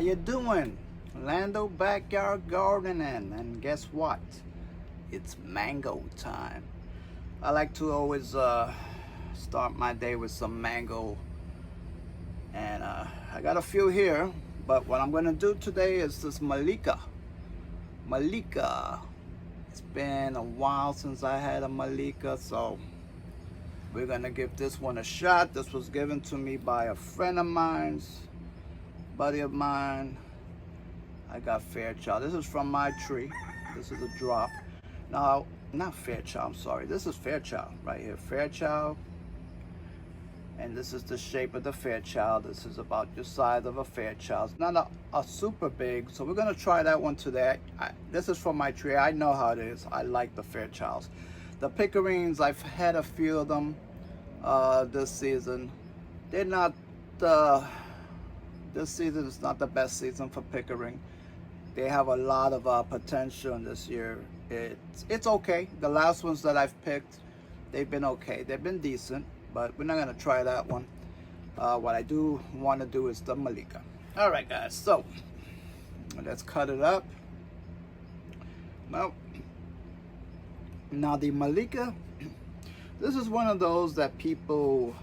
you doing? Lando Backyard Gardening, and guess what? It's mango time. I like to always start my day with some mango, and I got a few here. But what I'm gonna do today is this Malika. Malika. It's been a while since I had a Malika, so we're gonna give this one a shot. This was given to me by a friend of mine's, buddy of mine. I got Fairchild. This is from my tree. This is a drop. Now, not Fairchild, I'm sorry. This is Fairchild right here. Fairchild. And this is the shape of the Fairchild. This is about the size of a Fairchild. It's not a super big, so we're gonna try that one today. This is from my tree. I know how it is. I like the Fairchilds. The Pickerings, I've had a few of them this season. They're not, this season is not the best season for Pickering. They have a lot of potential this year. It's okay. The last ones that I've picked, they've been okay. They've been decent, but we're not gonna try that one. What I do want to do is the Malika. All right, guys. So let's cut it up. Now the Malika. This is one of those that people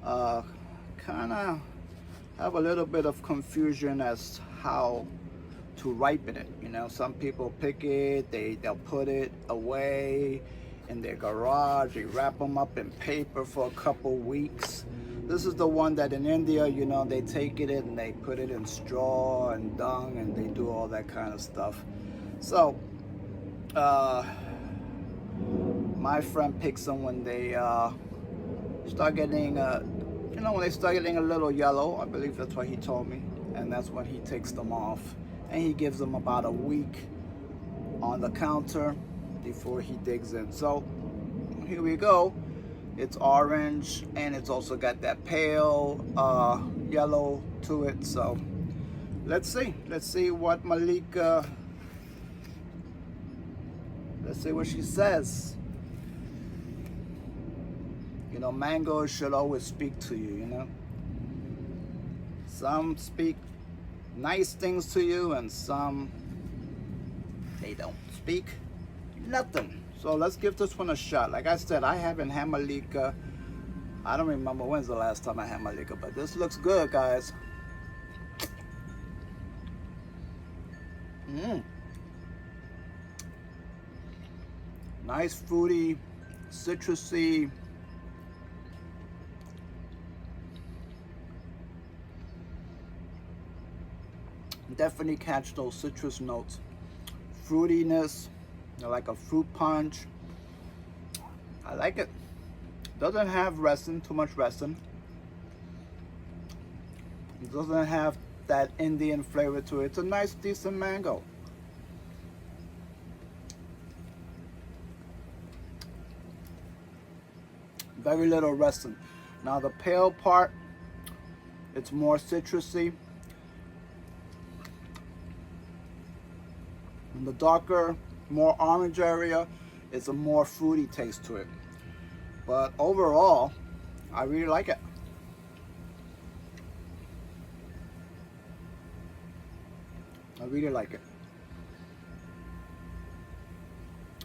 kind of have a little bit of confusion as how to ripen it. You know, some people pick it, they'll put it away in their garage, they wrap them up in paper for a couple weeks. This is the one that in India, you know, they take it and they put it in straw and dung and they do all that kind of stuff. So my friend picks them when they start getting you know, when they start getting a little yellow. I believe that's what he told me, and that's when he takes them off. And he gives them about a week on the counter before he digs in. So here we go. It's orange and it's also got that pale yellow to it. So let's see what Malika, let's see what she says. You know, mangoes should always speak to you, you know. Some speak nice things to you and some they don't speak nothing. So let's give this one a shot. Like I said, I haven't had Malika. I don't remember when's the last time I had Malika, but this looks good, guys. Nice fruity, citrusy. Definitely catch those citrus notes. Fruitiness, like a fruit punch. I like it. Doesn't have resin, too much resin. It doesn't have that Indian flavor to it. It's a nice, decent mango. Very little resin. Now the pale part, it's more citrusy. In the darker, more orange area, it's a more fruity taste to it. But overall, I really like it. I really like it.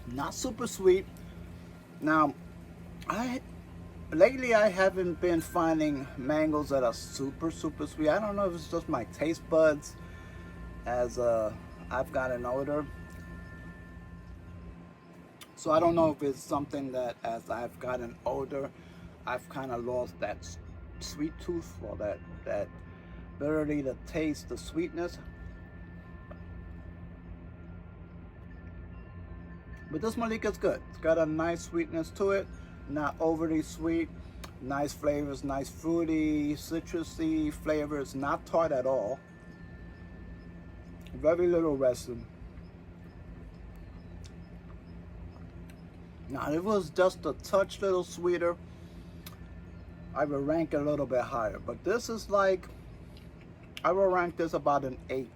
Not super sweet. Now, lately I haven't been finding mangoes that are super sweet. I don't know if it's just my taste buds as I've gotten older. So I don't know if it's something that as I've gotten older, I've kind of lost that sweet tooth, or that ability to taste the sweetness. But this Malika's good. It's got a nice sweetness to it, not overly sweet. Nice flavors, nice fruity, citrusy flavors, not tart at all. Very little resin. Now, if it was just a touch little sweeter, I would rank it a little bit higher. But this is like, I will rank this about an 8.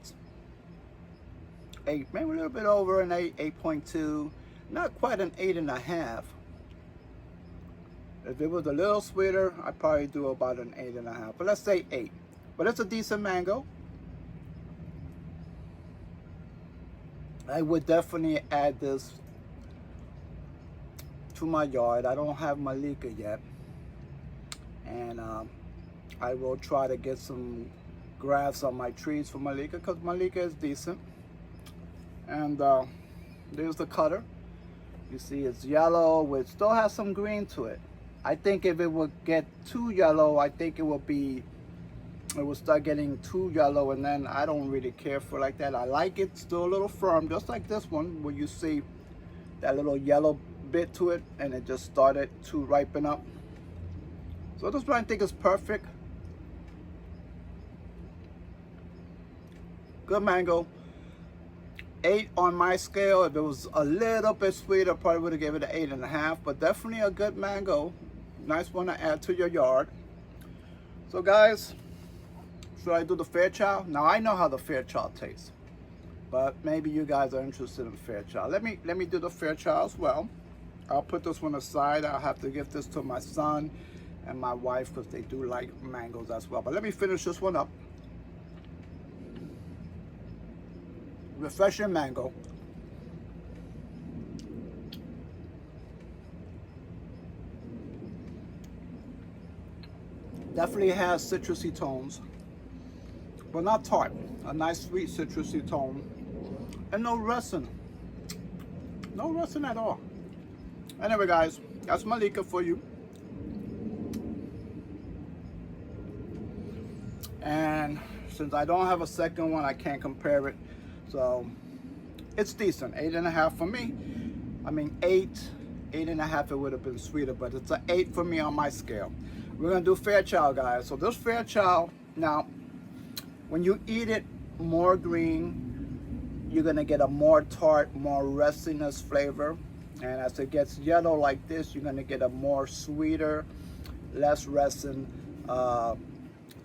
8, maybe a little bit over an 8, 8.2. Not quite an 8.5. If it was a little sweeter, I'd probably do about an 8.5. But let's say 8. But it's a decent mango. I would definitely add this to my yard. I don't have Malika yet, and I will try to get some grass on my trees for Malika because Malika is decent. And there's the cutter. You see it's yellow, which still has some green to it. I think if it would get too yellow, I think it will start getting too yellow, and then I don't really care for like that. I like it still a little firm, just like this one, where you see that little yellow bit to it, and it just started to ripen up. So this one I think is perfect. Good mango. 8 on my scale. If it was a little bit sweeter, I probably would have given it an 8.5, but definitely a good mango. Nice one to add to your yard. So guys, should I do the Fairchild? Now I know how the Fairchild tastes, but maybe you guys are interested in Fairchild. Let me do the Fairchild as well. I'll put this one aside. I'll have to give this to my son and my wife because they do like mangoes as well. But let me finish this one up. Refreshing mango. Definitely has citrusy tones, but not tart. A nice sweet citrusy tone, and no resin. No resin at all. Anyway, guys, that's Malika for you. And since I don't have a second one, I can't compare it. So it's decent. 8.5 for me. I mean 8.5 it would have been sweeter, but it's an 8 for me on my scale. We're gonna do Fairchild, guys. So this Fairchild, now when you eat it more green, you're gonna get a more tart, more resinous flavor. And as it gets yellow like this, you're gonna get a more sweeter, less resin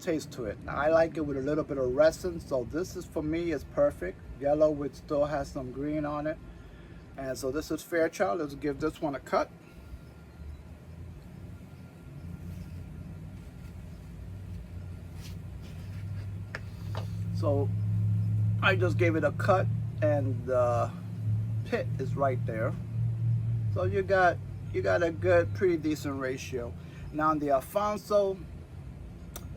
taste to it. I like it with a little bit of resin, so this is, for me, is perfect. Yellow, which still has some green on it. And so this is Fairchild. Let's give this one a cut. So I just gave it a cut, and the pit is right there. So you got a good, pretty decent ratio. Now on the Alfonso,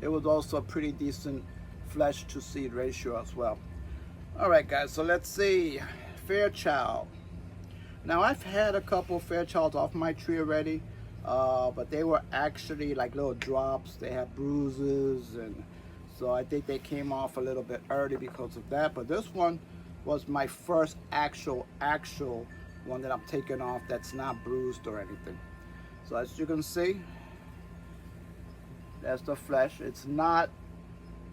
it was also a pretty decent flesh to seed ratio as well. All right, guys, so let's see. Fairchild. Now I've had a couple Fairchilds off my tree already, but they were actually like little drops. They had bruises, and so I think they came off a little bit early because of that. But this one was my first actual one that I'm taking off that's not bruised or anything. So as you can see, that's the flesh. It's not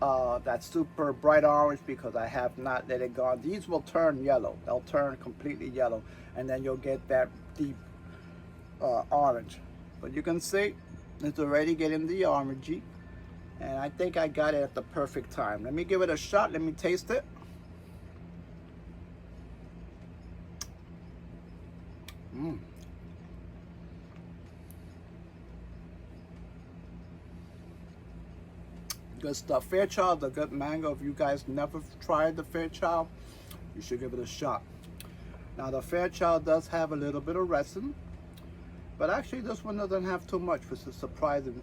that super bright orange because I have not let it go. These will turn yellow. They'll turn completely yellow, and then you'll get that deep orange. But you can see it's already getting the orangey, and I think I got it at the perfect time. Let me give it a shot. Let me taste it. Good stuff. Fairchild, a good mango. If you guys never tried the Fairchild, you should give it a shot. Now the Fairchild does have a little bit of resin, but actually this one doesn't have too much, which is surprising.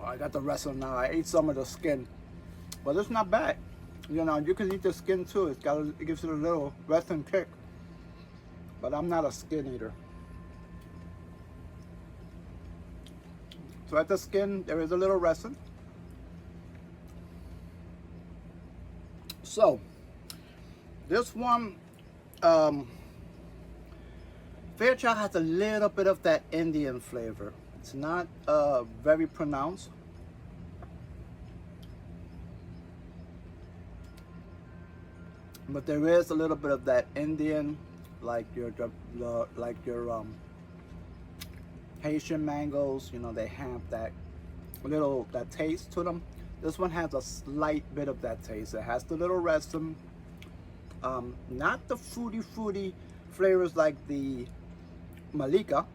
Oh, I got the resin now. I ate some of the skin, but it's not bad. You know, you can eat the skin too. It gives it a little resin kick, but I'm not a skin eater. So at the skin, there is a little resin. So this one, Fairchild has a little bit of that Indian flavor. It's not very pronounced. But there is a little bit of that Indian, like your Haitian mangoes, you know, they have that taste to them. This one has a slight bit of that taste. It has the little resin, not the fruity flavors like the Malika,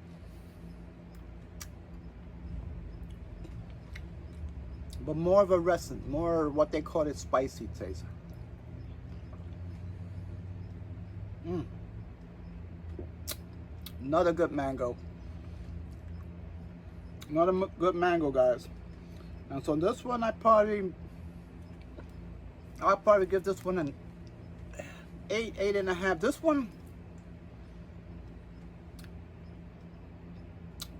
but more of a resin, more what they call it spicy taste. Mm. Another good mango. Another good mango, guys. And so this one, I'll probably give this one an 8, 8.5. This one,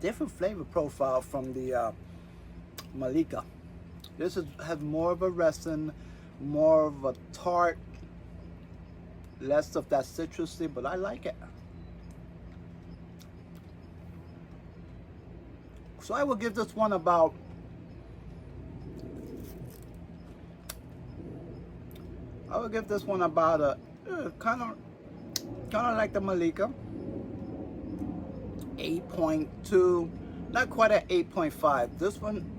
different flavor profile from the Malika. Has more of a resin, more of a tart, less of that citrusy, but I like it. So I will give this one about, a kind of like the Malika, 8.2, not quite at 8.5. This one,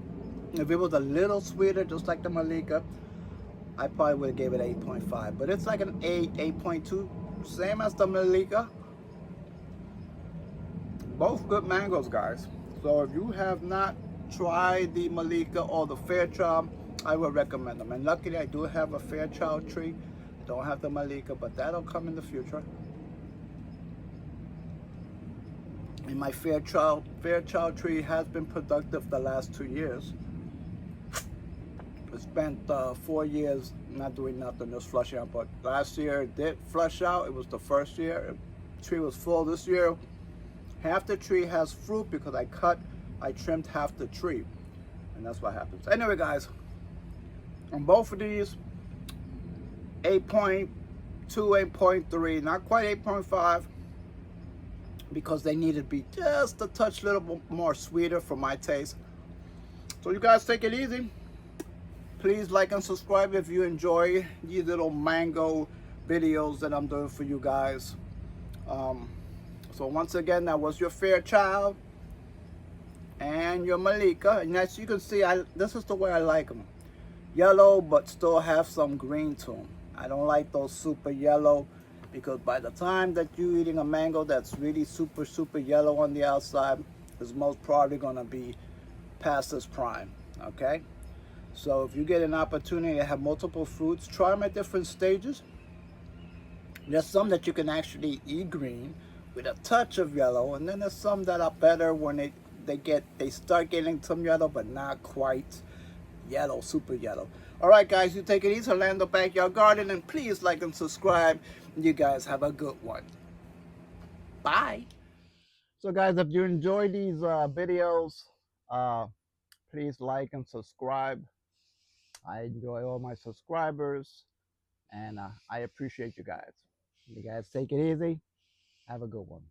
if it was a little sweeter, just like the Malika, I probably would have gave it 8.5. But it's like an 8, 8.2, same as the Malika. Both good mangoes, guys. So if you have not tried the Malika or the Fairchild, I would recommend them. And luckily, I do have a Fairchild tree. Don't have the Malika, but that'll come in the future. And my Fairchild tree has been productive the last 2 years. I spent 4 years not doing nothing, just flushing out. But last year it did flush out. It was the first year. The tree was full. This year, half the tree has fruit because I trimmed half the tree. And that's what happens. Anyway, guys, on both of these, 8.2, 8.3, not quite 8.5, because they need to be just a touch little bit more sweeter for my taste. So you guys take it easy. Please like and subscribe if you enjoy these little mango videos that I'm doing for you guys. So once again, that was your Fairchild and your Malika. And as you can see, this is the way I like them. Yellow, but still have some green to them. I don't like those super yellow, because by the time that you're eating a mango that's really super, super yellow on the outside, it's most probably gonna be past its prime, okay? So if you get an opportunity to have multiple fruits, try them at different stages. There's some that you can actually eat green with a touch of yellow, and then there's some that are better when they start getting some yellow, but not quite yellow, super yellow. All right, guys, you take it easy. Orlando Backyard Garden, and please like and subscribe. You guys have a good one. Bye. So, guys, if you enjoy these videos, uh, please like and subscribe. I enjoy all my subscribers, and I appreciate you guys. You guys take it easy. Have a good one.